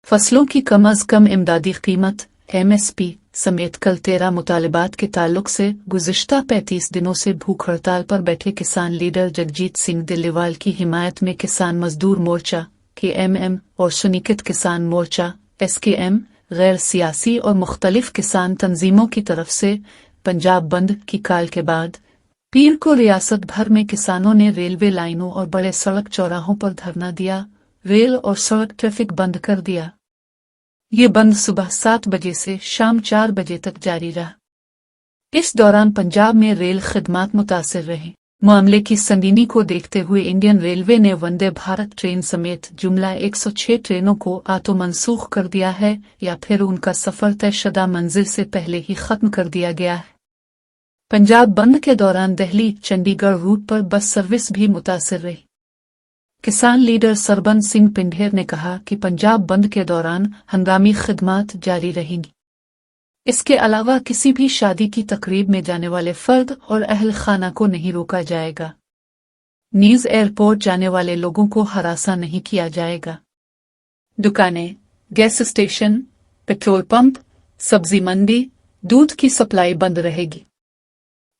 फसलों की कम अज कम इमदादी कीमत MSP समेत कल 13 मुतालबात के ताल्लुक से गुज़िश्ता 35 दिनों से भूख हड़ताल पर बैठे किसान लीडर जगजीत सिंह दिल्लीवाल की हिमायत में किसान मजदूर मोर्चा KMM और सुन्नीकृत किसान मोर्चा SKM गैर सियासी और मुख्तलिफ किसान तंजीमों की तरफ से पंजाब बंद की काल के बाद पीर को रियासत भर में किसानों ने रेलवे लाइनों और बड़े सड़क चौराहों पर धरना दिया, रेल और सड़क ट्रैफिक बंद कर दिया। ये बंद सुबह 7 बजे से शाम 4 बजे तक जारी रहा। इस दौरान पंजाब में रेल खिदमात मुतासिर रही। मामले की संगीनी को देखते हुए इंडियन रेलवे ने वंदे भारत ट्रेन समेत जुमला 106 ट्रेनों को तो मनसूख कर दिया है या फिर उनका सफर तयशुदा मंजिल से पहले ही खत्म कर दिया गया है। पंजाब बंद के दौरान दिल्ली चंडीगढ़ रूट पर बस सर्विस भी मुतासिर रही। किसान लीडर सरबंस सिंह पिंढेर ने कहा कि पंजाब बंद के दौरान हंगामी खिदमात जारी रहेंगी। इसके अलावा किसी भी शादी की तकरीब में जाने वाले फर्द और अहल खाना को नहीं रोका जाएगा। नीज एयरपोर्ट जाने वाले लोगों को हरासा नहीं किया जाएगा। दुकानें, गैस स्टेशन, पेट्रोल पंप, सब्जी मंडी, दूध की सप्लाई बंद रहेगी।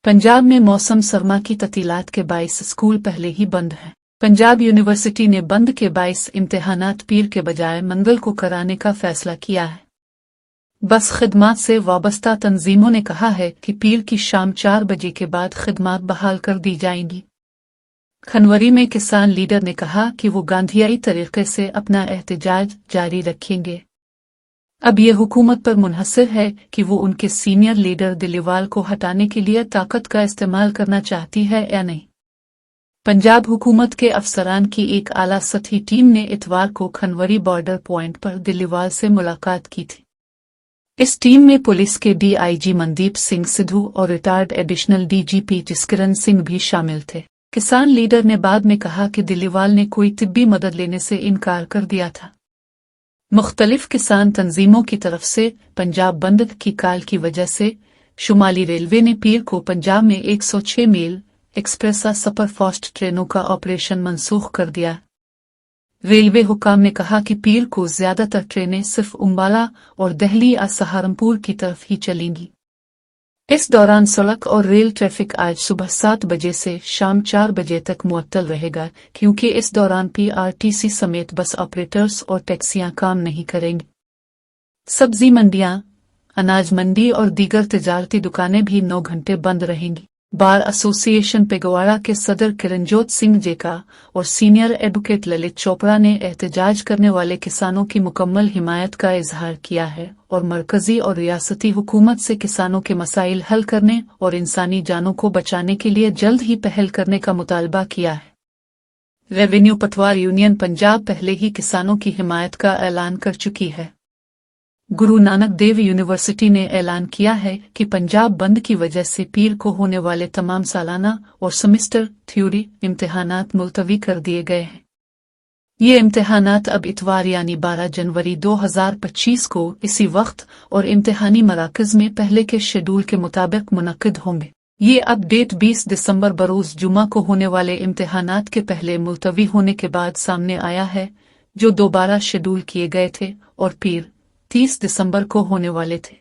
पंजाब में मौसम सरमा की ततीलात के 22 स्कूल पहले ही बंद हैं। पंजाब यूनिवर्सिटी ने बंद के 22 इम्तिहानात पीर के बजाय मंगल को कराने का फैसला किया है। बस खिदमात से वाबस्ता तंजीमों ने कहा है कि पीर की शाम 4 बजे के बाद खिदमात बहाल कर दी जाएंगी। खनवरी में किसान लीडर ने कहा कि वो गांधीयाई तरीके से अपना एहतजाज जारी रखेंगे। अब ये हुकूमत पर मुनहसर है कि वो उनके सीनियर लीडर दिल्लीवाल को हटाने के लिए ताकत का इस्तेमाल करना चाहती है या नहीं। पंजाब हुकूमत के अफसरान की एक आला सतही टीम ने इतवार को खनवरी बॉर्डर पॉइंट पर दिल्लीवाल से मुलाकात की थी। इस टीम में पुलिस के DIG मनदीप सिंह सिद्धू और retired additional DGP Jaskiran Singh भी शामिल थे। किसान लीडर ने बाद में कहा कि दिल्लीवाल ने कोई तिब्बी मदद लेने से इनकार कर दिया था। मुख्तलिफ किसान तंजीमों की तरफ से पंजाब बंद की काल की वजह से शुमाली रेलवे ने पीर को पंजाब में 106 मेल एक्सप्रेस सुपरफास्ट ट्रेनों का ऑपरेशन मनसूख कर दिया। रेलवे हुकाम ने कहा कि पीर को ज्यादातर ट्रेनें सिर्फ उम्बाला और दिल्ली सहारनपुर की तरफ ही चलेंगी। इस दौरान सड़क और रेल ट्रैफिक आज सुबह 7 बजे से शाम 4 बजे तक मुअत्तल रहेगा, क्योंकि इस दौरान PRTC समेत बस ऑपरेटर्स और टैक्सियां काम नहीं करेंगी। सब्जी मंडियां, अनाज मंडी और दीगर तिजारती दुकानें भी 9 घंटे बंद रहेंगी। बार एसोसिएशन पेगवाड़ा के सदर किरणजोत सिंह जेका और सीनियर एडवोकेट ललित चोपड़ा ने एहतजाज करने वाले किसानों की मुकम्मल हिमायत का इजहार किया है और मरकजी और रियासती हुकूमत से किसानों के मसाइल हल करने और इंसानी जानों को बचाने के लिए जल्द ही पहल करने का मुतालबा किया है। रेवेन्यू पटवार यूनियन पंजाब पहले ही किसानों की हिमायत का ऐलान कर चुकी है। गुरु नानक देव यूनिवर्सिटी ने ऐलान किया है कि पंजाब बंद की वजह से पीर को होने वाले तमाम सालाना और सेमेस्टर थ्योरी इम्तिहानात मुलतवी कर दिए गए हैं। ये इम्तिहानात अब इतवार यानी 12 जनवरी 2025 को इसी वक्त और इम्तिहानी मराकज में पहले के शेड्यूल के मुताबिक मुनक्किद होंगे। ये अपडेट 20 दिसंबर बरोज जुमा को होने वाले इम्तिहानात के पहले मुलतवी होने के बाद सामने आया है, जो दोबारा शेड्यूल किए गए थे और पीर 30 दिसंबर को होने वाले थे।